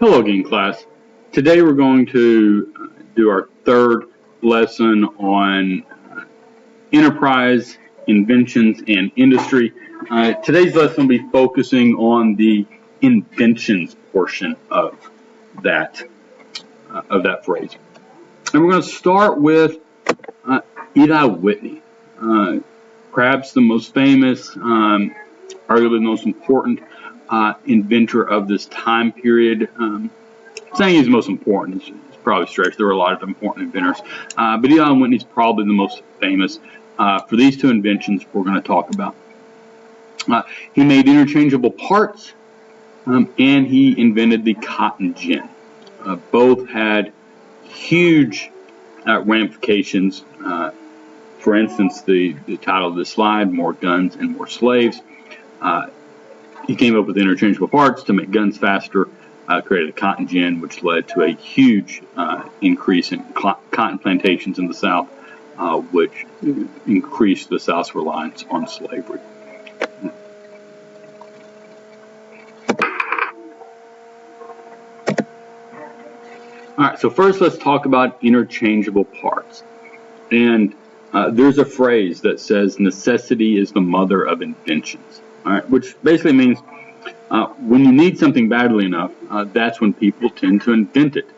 Hello again, class. Today we're going to do our third lesson on enterprise, inventions, and industry. Today's lesson will be focusing on the inventions portion of that phrase. And we're going to start with Eli Whitney, perhaps the most famous, arguably the most important inventor of this time period. Saying he's the most important is probably stretched. There were a lot of important inventors, but Eli Whitney's probably the most famous for these two inventions we're going to talk about. He made interchangeable parts, and he invented the cotton gin. Both had huge ramifications. For instance, the title of this slide, More Guns and More Slaves. He came up with interchangeable parts to make guns faster, created a cotton gin, which led to a huge increase in cotton plantations in the South, which increased the South's reliance on slavery. All right, so first let's talk about interchangeable parts. And there's a phrase that says necessity is the mother of inventions, all right, which basically means when you need something badly enough, that's when people tend to invent it.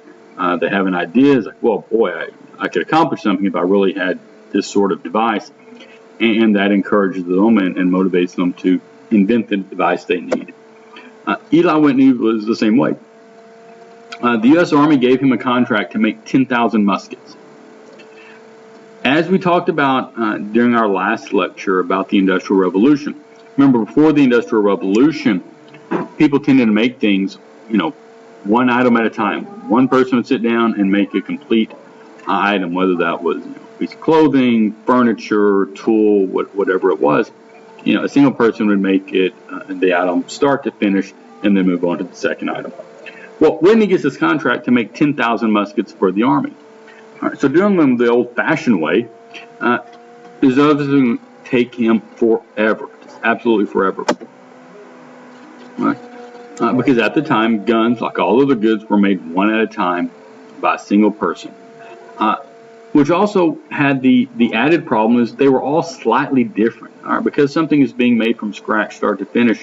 They have an idea, it's like, well, boy, I could accomplish something if I really had this sort of device, and that encourages them and motivates them to invent the device they need. Eli Whitney was the same way. The U.S. Army gave him a contract to make 10,000 muskets. As we talked about during our last lecture about the Industrial Revolution, remember before the Industrial Revolution, people tended to make things, one item at a time. One person would sit down and make a complete item, whether that was a piece of clothing, furniture, tool, whatever it was. A single person would make it, the item start to finish, and then move on to the second item. Well, Whitney gets this contract to make 10,000 muskets for the Army. All right, so doing them the old-fashioned way is obviously going to take him forever, just absolutely forever. All right. Because at the time, guns, like all other goods, were made one at a time by a single person. Which also had the added problem is they were all slightly different. All right, because something is being made from scratch, start to finish,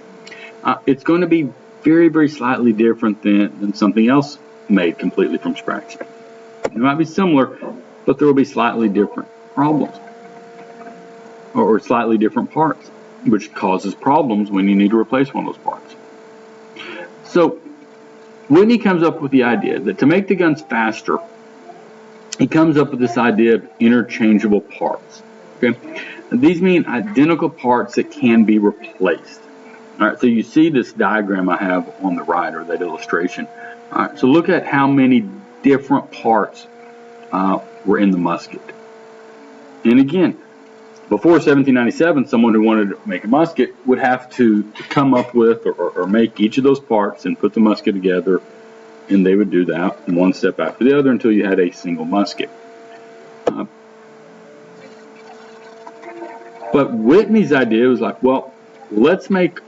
it's going to be very, very slightly different than something else made completely from scratch. It might be similar, but there will be slightly different problems or slightly different parts, which causes problems when you need to replace one of those parts. So Whitney comes up with the idea that to make the guns faster, he comes up with this idea of interchangeable parts. Okay, and these mean identical parts that can be replaced. All right, so you see this diagram I have on the right, or that illustration. All right, so look at how many different parts were in the musket. And again, before 1797, someone who wanted to make a musket would have to come up with or make each of those parts and put the musket together, and they would do that one step after the other until you had a single musket. But Whitney's idea was like, well, let's make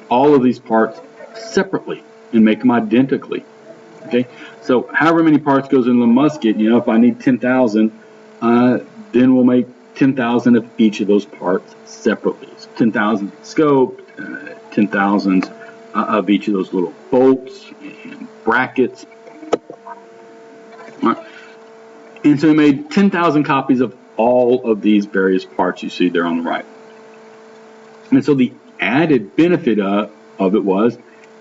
all of these parts separately and make them identically. Okay, so however many parts goes in the musket, if I need 10,000, then we'll make 10,000 of each of those parts separately. So 10,000 scope, 10,000 of each of those little bolts and brackets. All right. And so we made 10,000 copies of all of these various parts you see there on the right. And so the added benefit of it was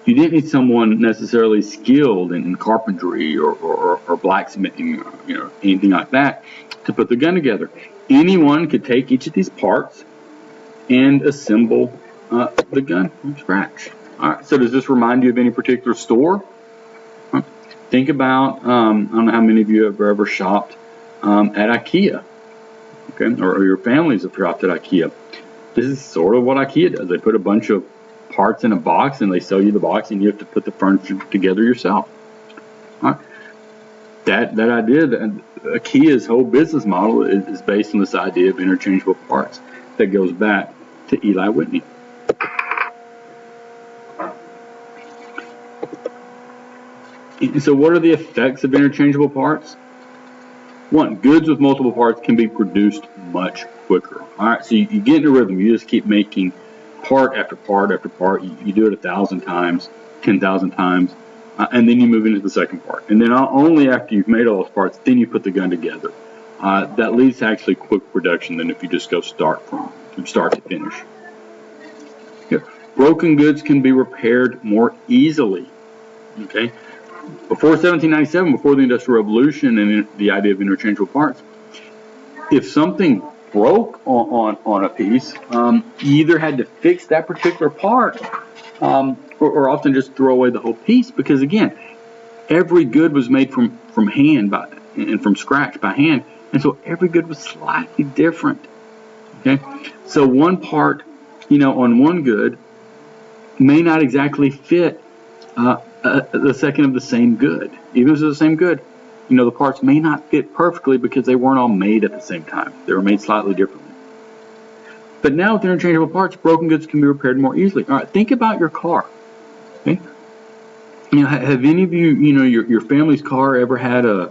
you didn't need someone necessarily skilled in carpentry or blacksmithing, anything like that to put the gun together. Anyone could take each of these parts and assemble the gun from scratch. All right, so does this remind you of any particular store? Think about, I don't know how many of you have ever shopped at IKEA, okay, or your families have shopped at IKEA. This is sort of what IKEA does. They put a bunch of parts in a box and they sell you the box and you have to put the furniture together yourself. All right. That idea, that IKEA's whole business model is based on this idea of interchangeable parts that goes back to Eli Whitney. And so what are the effects of interchangeable parts? One, goods with multiple parts can be produced much quicker. All right, so you get in a rhythm. You just keep making part after part after part. You do it 1,000 times, 10,000 times, and then you move into the second part. And then only after you've made all those parts, then you put the gun together. That leads to actually quick production than if you just go start from start to finish. Here, broken goods can be repaired more easily. Okay, before 1797, before the Industrial Revolution and the idea of interchangeable parts, if something broke on a piece, you either had to fix that particular part, or often just throw away the whole piece, because again, every good was made from hand and from scratch by hand, and so every good was slightly different. Okay, so one part, on one good may not exactly fit the second of the same good. Even if it's the same good, the parts may not fit perfectly because they weren't all made at the same time. They were made slightly differently. But now with interchangeable parts, broken goods can be repaired more easily. All right, think about your car. Okay, have any of you, your family's car ever had a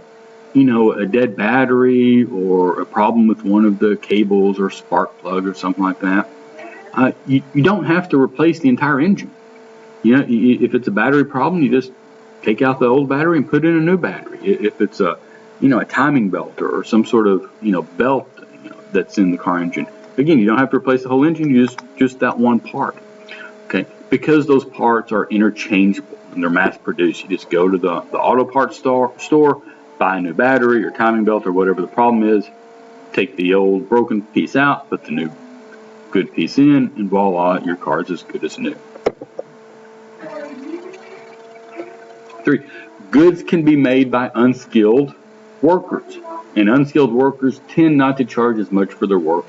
dead battery or a problem with one of the cables or spark plug or something like that? You don't have to replace the entire engine. If it's a battery problem, you just take out the old battery and put in a new battery. If it's a timing belt or some sort of belt that's in the car engine, again, you don't have to replace the whole engine. You just that one part. Okay, because those parts are interchangeable and they're mass produced, you just go to the auto parts store, buy a new battery or timing belt or whatever the problem is, take the old broken piece out, put the new good piece in, and voila, your car is as good as new. 3, goods can be made by unskilled workers, and unskilled workers tend not to charge as much for their work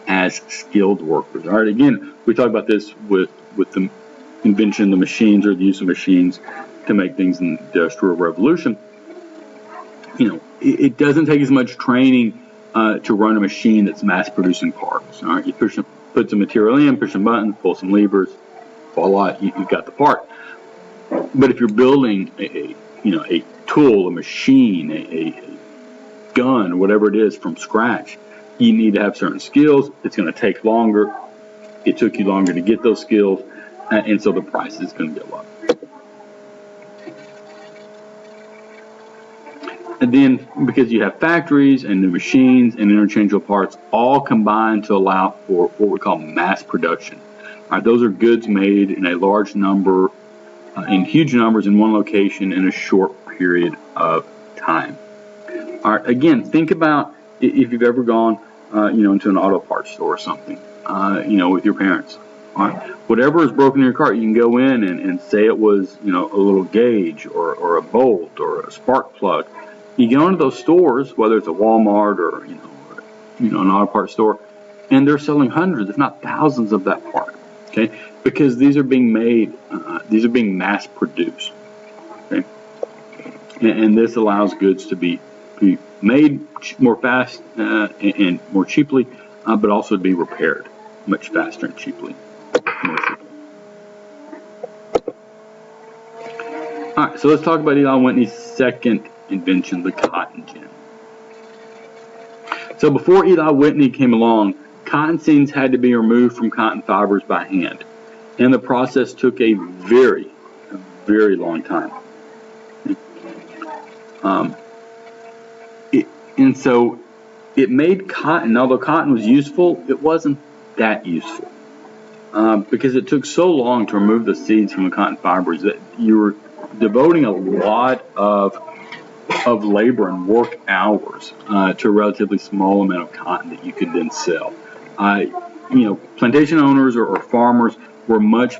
as skilled workers. All right, again, we talked about this with the invention of the machines or the use of machines to make things in the Industrial Revolution. It doesn't take as much training to run a machine that's mass producing parts. All right, you put some material in, push some buttons, pull some levers, voila, you've got the part. But if you're building a tool, a machine, a gun, whatever it is from scratch, you need to have certain skills. It's going to take longer. It took you longer to get those skills, and so the price is going to go up. And then because you have factories and new machines and interchangeable parts all combine to allow for what we call mass production. All right, those are goods made in a large number, in huge numbers in one location in a short period of time. All right, again, think about if you've ever gone, into an auto parts store or something, with your parents. All right, whatever is broken in your car, you can go in and say it was, a little gauge or a bolt or a spark plug. You go into those stores, whether it's a Walmart or an auto parts store, and they're selling hundreds, if not thousands, of that part. Okay, because these are being made, these are being mass produced. Okay, and this allows goods to be made more fast and more cheaply, but also to be repaired much faster and cheaply. All right, so let's talk about Eli Whitney's second invention, the cotton gin. So before Eli Whitney came along, cotton seams had to be removed from cotton fibers by hand, and the process took a very long time. And so it made cotton, although cotton was useful, it wasn't that useful because it took so long to remove the seeds from the cotton fibers that you were devoting a lot of labor and work hours to a relatively small amount of cotton that you could then sell. Plantation owners or farmers were much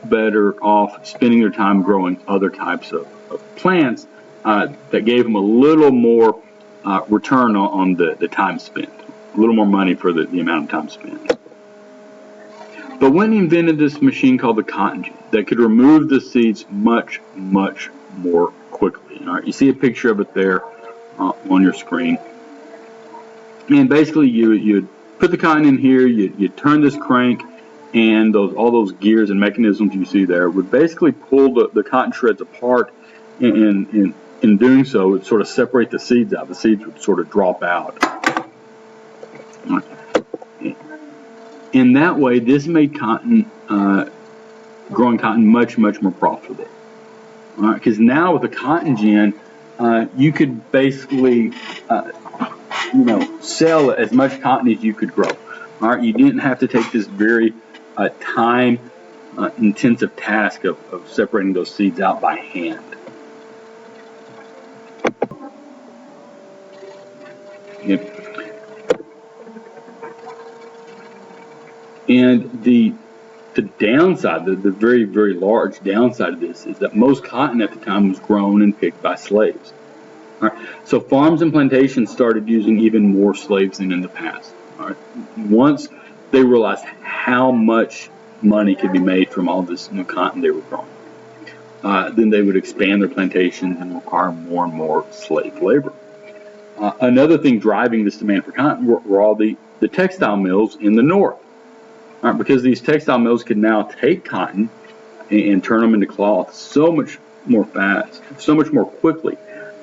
better off spending their time growing other types of plants that gave them a little more return on the time spent, a little more money for the amount of time spent. But Whitney invented this machine called the cotton gin that could remove the seeds much more quickly. All right, you see a picture of it there on your screen. And basically, you'd put the cotton in here, you'd turn this crank, and all those gears and mechanisms you see there would basically pull the cotton shreds apart and in doing so, it would sort of separate the seeds out. The seeds would sort of drop out. In that way, this made cotton, growing cotton, much more profitable. Because now with the cotton gin, you could basically, sell as much cotton as you could grow. All right, you didn't have to take this very time intensive task of separating those seeds out by hand. Yep. And the downside, the very, very large downside of this is that most cotton at the time was grown and picked by slaves. All right. So farms and plantations started using even more slaves than in the past. All right. Once they realized how much money could be made from all this new cotton they were growing, then they would expand their plantations and require more and more slave labor. Another thing driving this demand for cotton were all the textile mills in the north. All right, because these textile mills could now take cotton and turn them into cloth so much more fast, so much more quickly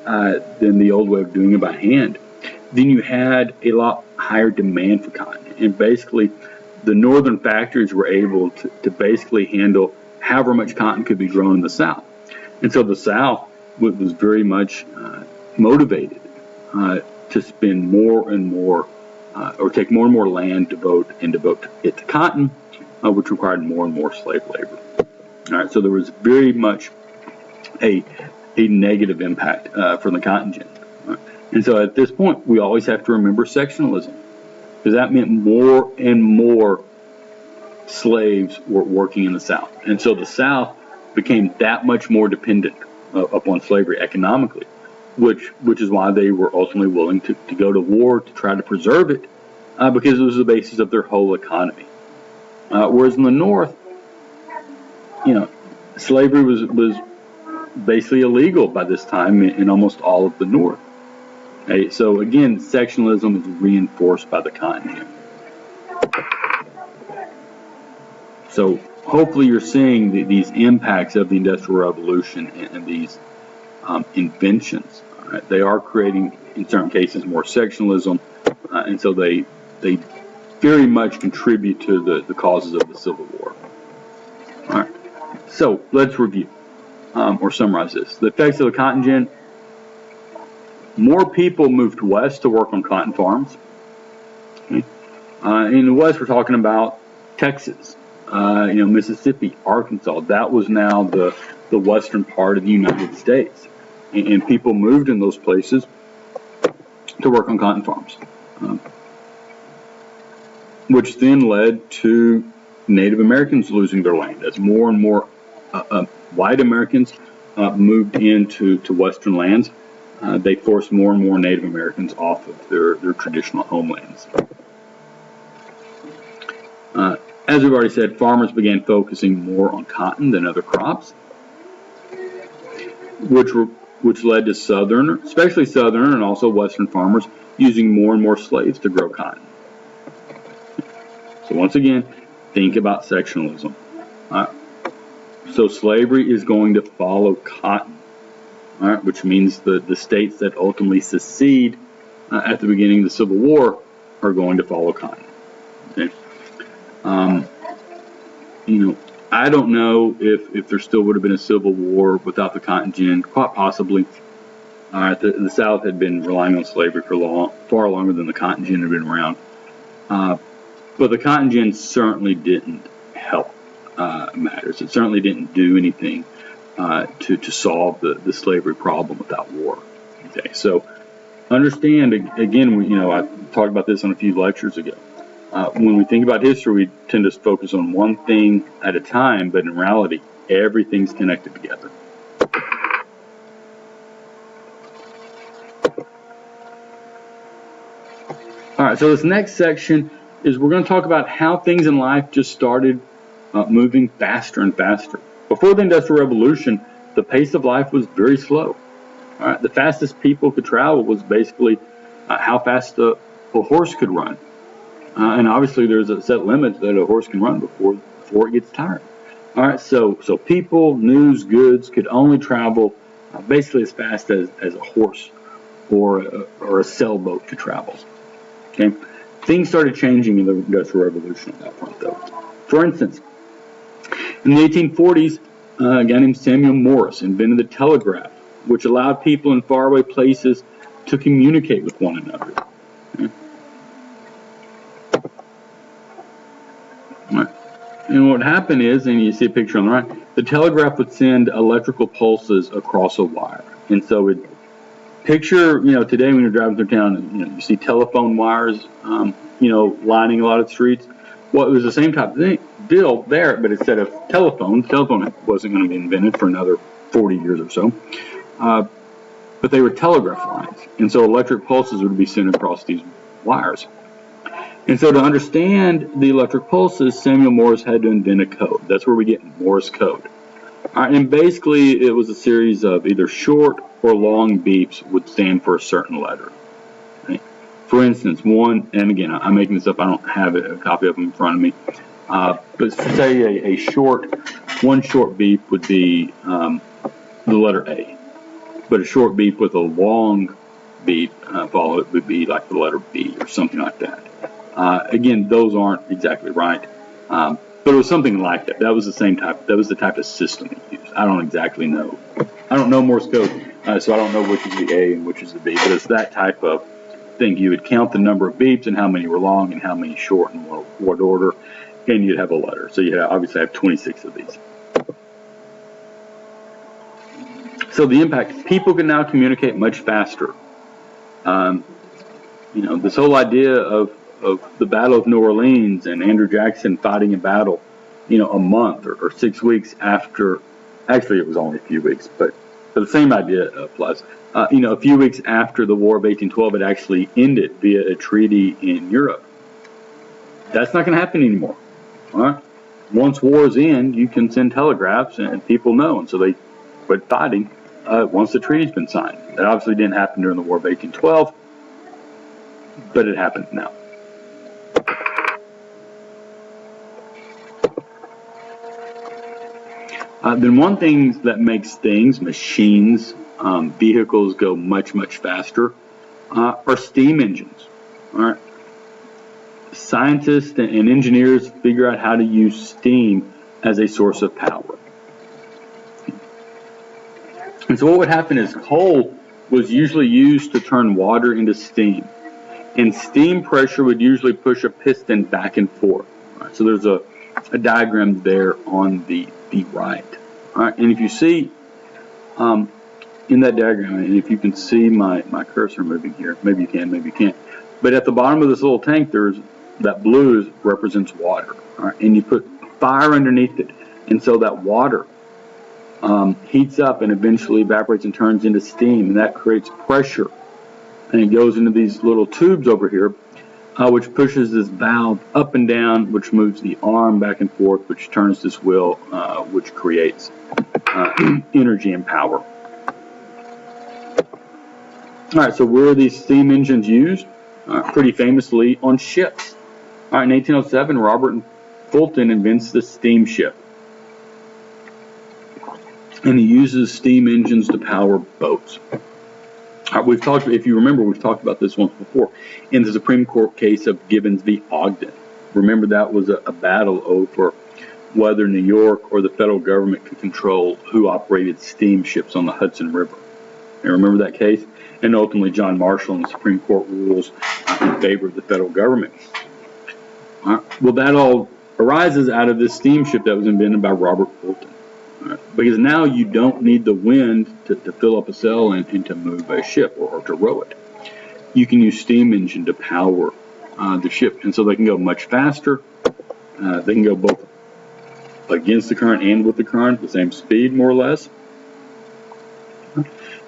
than the old way of doing it by hand. Then you had a lot higher demand for cotton. And basically, the northern factories were able to basically handle however much cotton could be grown in the South. And so the South was very much motivated to spend more and more or take more and more land, devote it to cotton, which required more and more slave labor. All right, so there was very much a negative impact from the cotton gin. Right? And so at this point, we always have to remember sectionalism, because that meant more and more slaves were working in the South. And so the South became that much more dependent upon slavery economically, which is why they were ultimately willing to go to war to try to preserve it, because it was the basis of their whole economy. Whereas in the North, slavery was basically illegal by this time in almost all of the North. Okay, so again, sectionalism is reinforced by the cotton gin. So hopefully you're seeing these impacts of the Industrial Revolution and these inventions. Right? They are creating, in certain cases, more sectionalism, and so they very much contribute to the causes of the Civil War. All right, so let's review or summarize this. The effects of the cotton gin: more people moved west to work on cotton farms. Okay? In the West, we're talking about Texas, Mississippi, Arkansas. That was now the western part of the United States. And people moved in those places to work on cotton farms, which then led to Native Americans losing their land as more and more white Americans moved into western lands. They forced more and more Native Americans off of their traditional homelands. As we've already said, farmers began focusing more on cotton than other crops, which led to especially southern and also western farmers using more and more slaves to grow cotton. So once again, think about sectionalism. So slavery is going to follow cotton, all right, which means the states that ultimately secede at the beginning of the Civil War are going to follow cotton. Okay? I don't know if there still would have been a Civil War without the cotton gin. Quite possibly. The South had been relying on slavery for far longer than the cotton gin had been around. But the cotton gin certainly didn't help matters. It certainly didn't do anything to solve the slavery problem without war. Okay, so understand again. I talked about this on a few lectures ago. When we think about history, we tend to focus on one thing at a time, but in reality, everything's connected together. All right, so this next section is we're going to talk about how things in life just started moving faster and faster. Before the Industrial Revolution, the pace of life was very slow. All right, the fastest people could travel was basically how fast a horse could run. And obviously there's a set limit that a horse can run before it gets tired. All right, so people, news, goods could only travel basically as fast as a horse or a sailboat could travel. Okay, things started changing in the Industrial Revolution at that point, though. For instance, in the 1840s, a guy named Samuel Morse invented the telegraph, which allowed people in faraway places to communicate with one another. Okay. All right. And what happened is, and you see a picture on the right, the telegraph would send electrical pulses across a wire. And so it picture, today when you're driving through town, you see telephone wires, lining a lot of streets. Well, it was the same type of deal there, but instead of telephone wasn't going to be invented for another 40 years or so. But they were telegraph lines. And so electric pulses would be sent across these wires. And so to understand the electric pulses, Samuel Morse had to invent a code. That's where we get Morse code. All right, and basically it was a series of either short or long beeps would stand for a certain letter. Right? For instance, one, and again, I'm making this up, I don't have a copy of them in front of me, but say one short beep would be the letter A, but a short beep with a long beep followed would be like the letter B or something like that. Again, those aren't exactly right, but it was something like that. That was the same type. That was the type of system he used. I don't exactly know. I don't know Morse code, so I don't know which is the A and which is the B. But it's that type of thing. You would count the number of beeps and how many were long and how many short and what order, and you'd have a letter. So you obviously have 26 of these. So the impact: people can now communicate much faster. This whole idea of the Battle of New Orleans and Andrew Jackson fighting a battle, a month or 6 weeks after, actually it was only a few weeks, but the same idea applies. A few weeks after the War of 1812, it actually ended via a treaty in Europe. That's not going to happen anymore. All right? Once wars end, you can send telegraphs and people know, and so they quit fighting once the treaty's been signed. That obviously didn't happen during the War of 1812, but it happened now. Then one thing that makes things, machines, vehicles go much, much faster are steam engines. All right. Scientists and engineers figure out how to use steam as a source of power. And so what would happen is coal was usually used to turn water into steam. And steam pressure would usually push a piston back and forth. Right? So there's a diagram there on the right. All right, and if you see in that diagram, and if you can see my cursor moving here, maybe you can, maybe you can't. But at the bottom of this little tank, there's that blue represents water. All right, and you put fire underneath it, and so that water heats up and eventually evaporates and turns into steam, and that creates pressure. And it goes into these little tubes over here, which pushes this valve up and down, which moves the arm back and forth, which turns this wheel, which creates energy and power. All right, so where are these steam engines used? Pretty famously on ships. All right, in 1807, Robert Fulton invents the steamship. And he uses steam engines to power boats. We've talked, if you remember, we've talked about this once before in the Supreme Court case of Gibbons v. Ogden. Remember, that was a battle over whether New York or the federal government could control who operated steamships on the Hudson River. And remember that case? And ultimately, John Marshall and the Supreme Court rules in favor of the federal government. Well, that all arises out of this steamship that was invented by Robert Fulton. Because now you don't need the wind to fill up a sail and to move a ship or to row it. You can use steam engine to power the ship, and so they can go much faster. They can go both against the current and with the current, the same speed, more or less.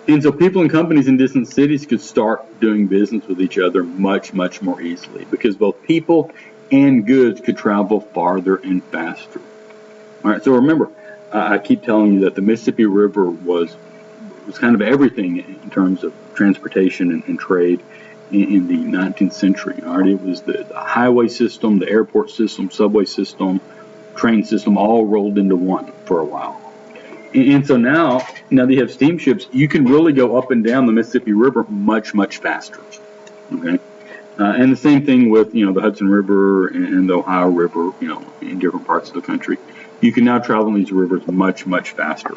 And so people and companies in distant cities could start doing business with each other much, much more easily because both people and goods could travel farther and faster. All right, so remember, I keep telling you that the Mississippi River was kind of everything in terms of transportation and trade in the 19th century. All right, it was the highway system, the airport system, subway system, train system, all rolled into one for a while. And so now that you have steamships, you can really go up and down the Mississippi River much, much faster. Okay, and the same thing with the Hudson River and the Ohio River. In different parts of the country, you can now travel in these rivers much, much faster.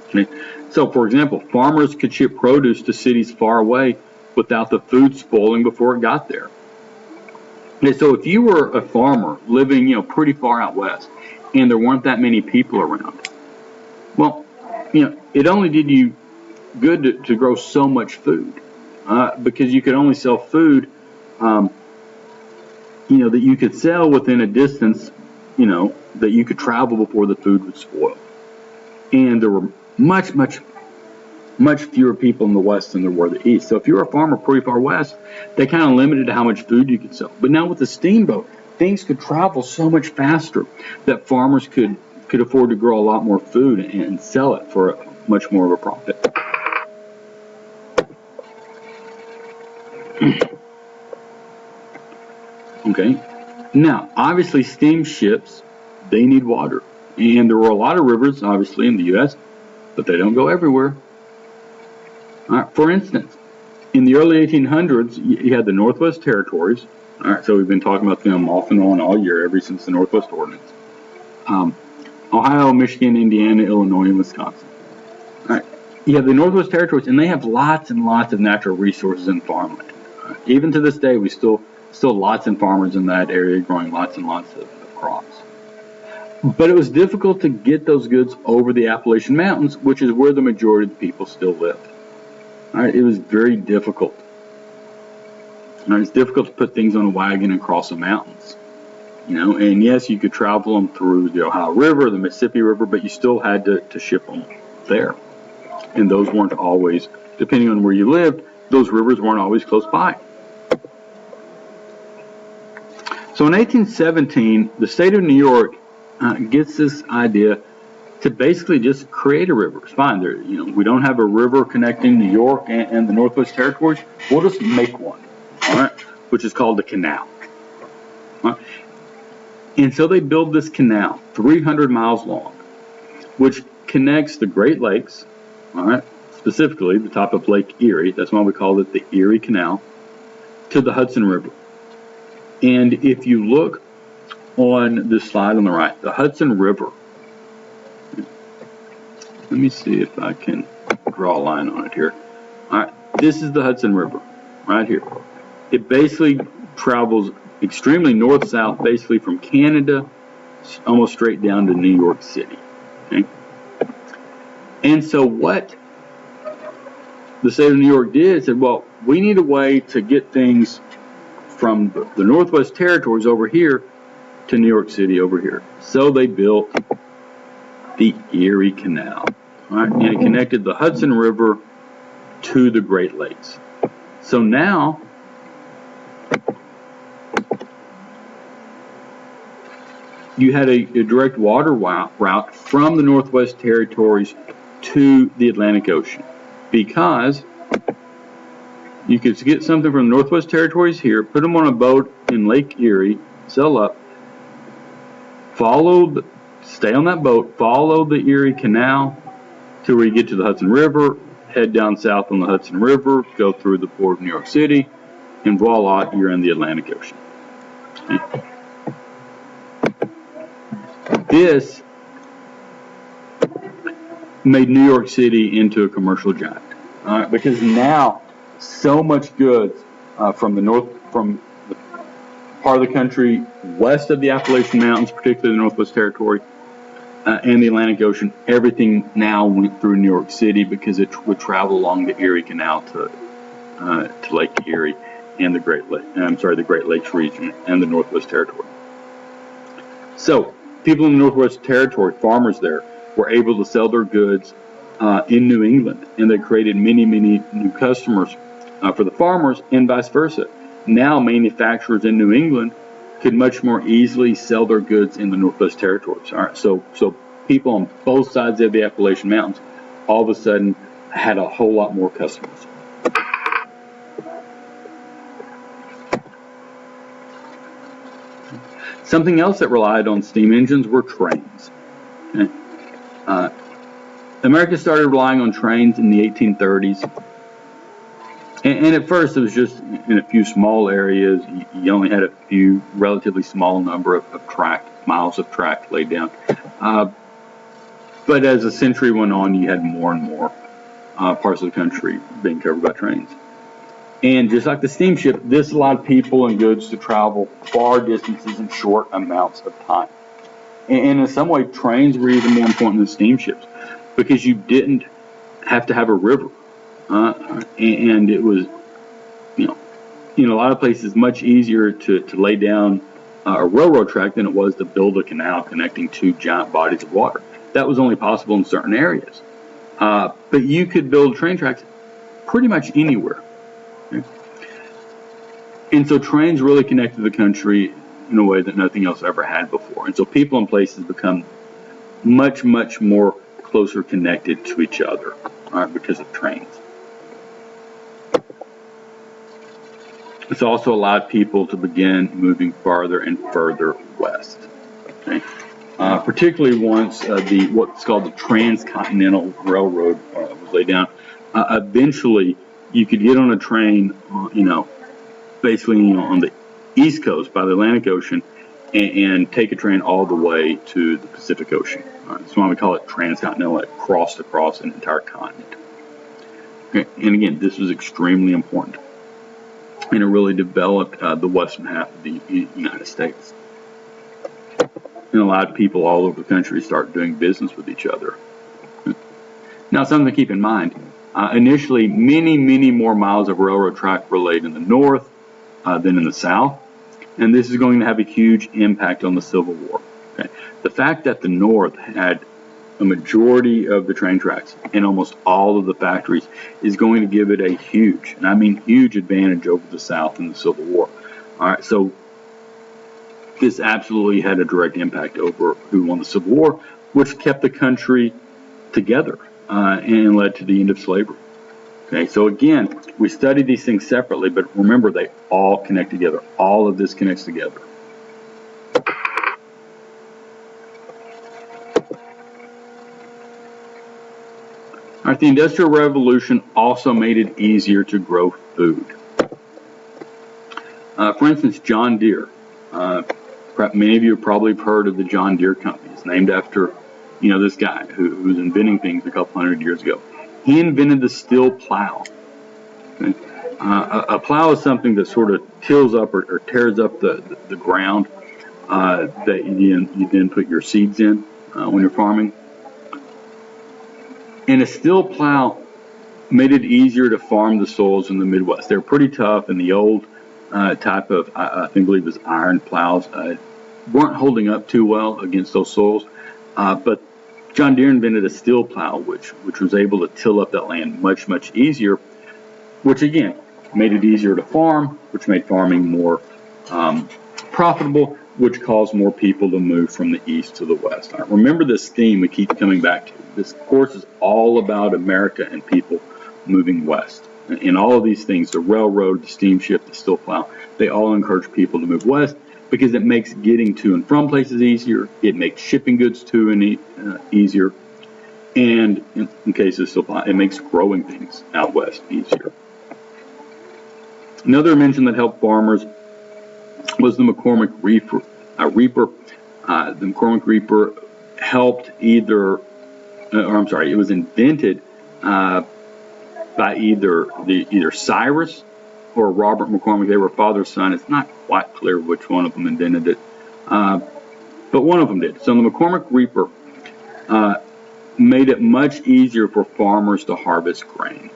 Okay, so for example, farmers could ship produce to cities far away without the food spoiling before it got there. Okay, so if you were a farmer living pretty far out west, and there weren't that many people around, well, it only did you good to grow so much food, because you could only sell food, that you could sell within a distance, that you could travel before the food would spoil. And there were much, much, much fewer people in the west than there were the east. So if you were a farmer pretty far west, they kind of limited how much food you could sell. But now with the steamboat, things could travel so much faster that farmers could afford to grow a lot more food and sell it for much more of a profit. Okay, now obviously steamships, they need water, and there were a lot of rivers obviously in the U.S., but they don't go everywhere. All right, for instance, in the early 1800s, you had the Northwest Territories. All right, so we've been talking about them off and on all year, ever since the Northwest Ordinance. Ohio, Michigan, Indiana, Illinois, and Wisconsin. All right, you have the Northwest Territories, and they have lots and lots of natural resources and farmland. Even to this day, we still lots of farmers in that area growing lots and lots of crops. But it was difficult to get those goods over the Appalachian Mountains, which is where the majority of the people still lived. All right, it was very difficult. All right, it's difficult to put things on a wagon and cross the mountains. And yes, you could travel them through the Ohio River, the Mississippi River, but you still had to ship them there. And those weren't always, depending on where you lived, those rivers weren't always close by. So in 1817, the state of New York gets this idea to basically just create a river. It's fine. We don't have a river connecting New York and the Northwest Territories. We'll just make one, all right, which is called the canal. All right? And so they build this canal, 300 miles long, which connects the Great Lakes, all right, specifically the top of Lake Erie. That's why we call it the Erie Canal, to the Hudson River. And if you look on this slide on the right, the Hudson River, let me see if I can draw a line on it here. All right, this is the Hudson River right here. It basically travels extremely north-south, basically from Canada almost straight down to New York City. Okay? And so what the state of New York did said, well, we need a way to get things from the Northwest Territories over here to New York City over here. So they built the Erie Canal. All right, and it connected the Hudson River to the Great Lakes. So now you had a direct water route from the Northwest Territories to the Atlantic Ocean, because you could get something from the Northwest Territories here, put them on a boat in Lake Erie, sail up, stay on that boat, follow the Erie Canal to where you get to the Hudson River, head down south on the Hudson River, go through the port of New York City, and voila, you're in the Atlantic Ocean. Okay. This made New York City into a commercial giant, because now so much goods from the part of the country west of the Appalachian Mountains, particularly the Northwest Territory, and the Atlantic Ocean, everything now went through New York City because it would travel along the Erie Canal to Lake Erie and the Great Lakes region and the Northwest Territory. So people in the Northwest Territory, farmers there, were able to sell their goods in New England, and they created many, many new customers for the farmers, and vice versa. Now manufacturers in New England could much more easily sell their goods in the Northwest Territories. All right, so people on both sides of the Appalachian Mountains all of a sudden had a whole lot more customers. Something else that relied on steam engines were trains. Okay? America started relying on trains in the 1830s. And at first, it was just in a few small areas. You only had a few relatively small number of miles of track laid down. But as the century went on, you had more and more parts of the country being covered by trains. And just like the steamship, this allowed people and goods to travel far distances in short amounts of time. And in some way, trains were even more important than steamships because you didn't have to have a river. And it was, in a lot of places, much easier to lay down a railroad track than it was to build a canal connecting two giant bodies of water. That was only possible in certain areas. But you could build train tracks pretty much anywhere. Okay? And so trains really connected the country in a way that nothing else ever had before. And so people and places become much, much more closer connected to each other because of trains. It's also allowed people to begin moving farther and further west. Okay? Particularly once what's called the Transcontinental Railroad was laid down. Eventually, you could get on a train, basically on the East Coast by the Atlantic Ocean, and take a train all the way to the Pacific Ocean. That's why we call it transcontinental. It crossed across an entire continent. Okay? And again, this was extremely important, and it really developed the western half of the United States, and allowed people all over the country to start doing business with each other. Now, something to keep in mind, initially, many, many more miles of railroad track were laid in the north than in the south, and this is going to have a huge impact on the Civil War. Okay? The fact that the north had a majority of the train tracks and almost all of the factories is going to give it a huge, and I mean huge, advantage over the South in the Civil War. All right, so this absolutely had a direct impact over who won the Civil War, which kept the country together and led to the end of slavery. Okay, so again, we study these things separately, but remember they all connect together. All of this connects together. All right, the Industrial Revolution also made it easier to grow food. For instance, John Deere. Many of you have probably heard of the John Deere company. It's named after, this guy who was inventing things a couple hundred years ago. He invented the steel plow. Okay? A plow is something that sort of tills up or tears up the ground that you then put your seeds in when you're farming. And a steel plow made it easier to farm the soils in the Midwest. They're pretty tough, and the old type of, I believe it was iron plows, weren't holding up too well against those soils. But John Deere invented a steel plow, which was able to till up that land much, much easier, which again made it easier to farm, which made farming more profitable, which caused more people to move from the east to the west. Right, remember this theme we keep coming back to. This course is all about America and people moving west. And all of these things, the railroad, the steamship, the steel plow, they all encourage people to move west because it makes getting to and from places easier. It makes shipping goods to and easier. And in case of steel plow, it makes growing things out west easier. Another invention that helped farmers was the McCormick Reaper. The McCormick Reaper helped it was invented by either Cyrus or Robert McCormick. They were father son. It's not quite clear which one of them invented it, but one of them did. So the McCormick Reaper made it much easier for farmers to harvest grain.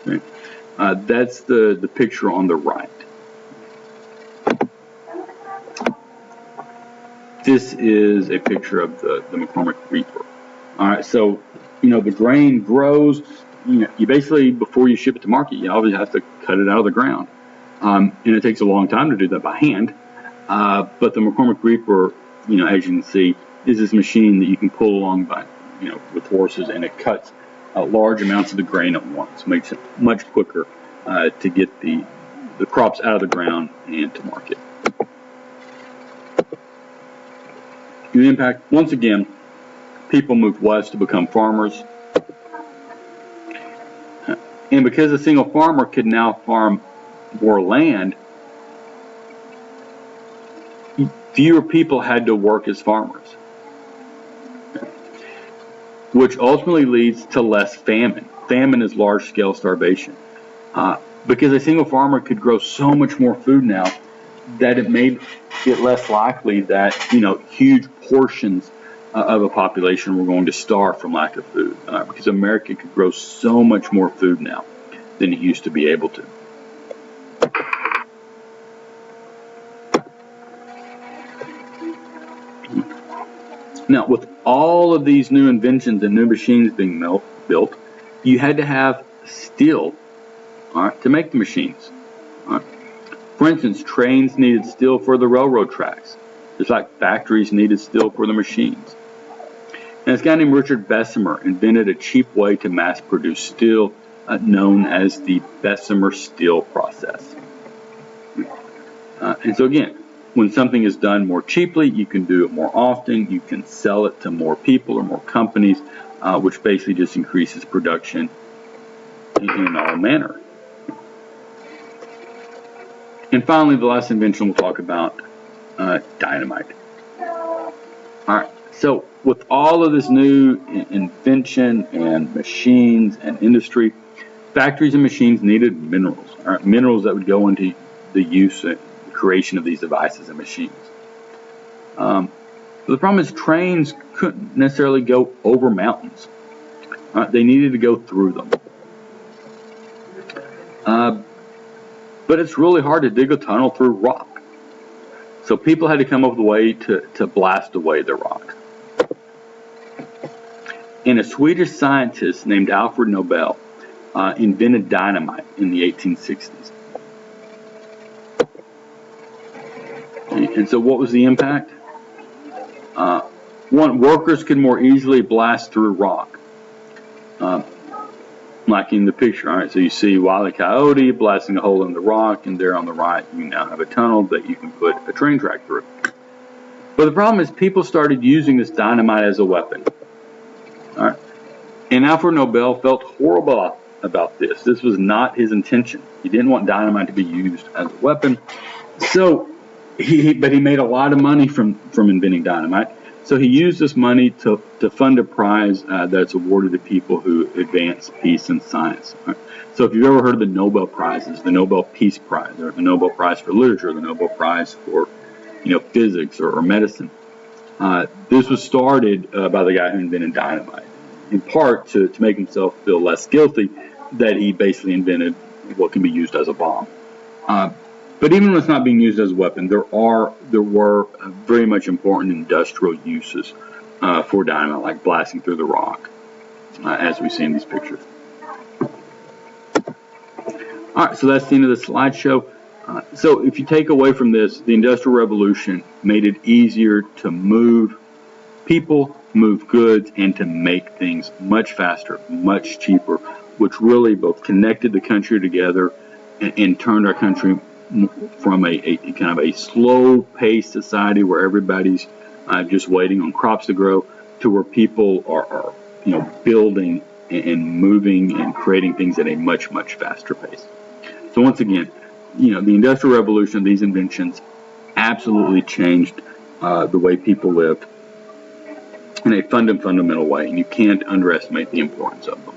Okay? That's the picture on the right. This is a picture of the McCormick Reaper. All right, so the grain grows. You basically, before you ship it to market, you obviously have to cut it out of the ground, and it takes a long time to do that by hand. But the McCormick Reaper, as you can see, is this machine that you can pull along by, with horses, and it cuts large amounts of the grain at once, makes it much quicker to get the crops out of the ground and to market. The impact, once again, people moved west to become farmers. And because a single farmer could now farm more land, fewer people had to work as farmers, which ultimately leads to less famine. Famine is large-scale starvation. Because a single farmer could grow so much more food now that it made it less likely that, huge portions of a population were going to starve from lack of food, because America could grow so much more food now than it used to be able to. Now, with all of these new inventions and new machines being built, you had to have steel, to make the machines. For instance, trains needed steel for the railroad tracks, just like factories needed steel for the machines. And this guy named Richard Bessemer invented a cheap way to mass produce steel, known as the Bessemer steel process. And so again, when something is done more cheaply, you can do it more often, you can sell it to more people or more companies, which basically just increases production in all manner. And finally, the last invention we'll talk about, dynamite. All right, so with all of this new invention and machines and industry, factories and machines needed minerals, minerals that would go into the use and creation of these devices and machines. But the problem is trains couldn't necessarily go over mountains. They needed to go through them. But it's really hard to dig a tunnel through rock. So people had to come up with a way to blast away the rock. And a Swedish scientist named Alfred Nobel invented dynamite in the 1860s. And so what was the impact? One, workers could more easily blast through rock. Like in the picture, all right, so you see Wile E. Coyote blasting a hole in the rock, and there on the right, you now have a tunnel that you can put a train track through. But the problem is people started using this dynamite as a weapon. All right. And Alfred Nobel felt horrible about this. This was not his intention. He didn't want dynamite to be used as a weapon. So, but he made a lot of money from inventing dynamite. So he used this money to fund a prize that's awarded to people who advance peace and science. Right? So if you've ever heard of the Nobel Prizes, the Nobel Peace Prize, or the Nobel Prize for Literature, the Nobel Prize for physics or medicine, this was started by the guy who invented dynamite, in part to make himself feel less guilty that he basically invented what can be used as a bomb. But even when it's not being used as a weapon, there were very much important industrial uses for dynamite, like blasting through the rock, as we see in these pictures. All right, so that's the end of the slideshow. So if you take away from this, the Industrial Revolution made it easier to move people, move goods, and to make things much faster, much cheaper, which really both connected the country together and turned our country from a kind of a slow-paced society where everybody's just waiting on crops to grow to where people are building and moving and creating things at a much, much faster pace. So once again, the Industrial Revolution, these inventions absolutely changed the way people lived in a fundamental way, and you can't underestimate the importance of them.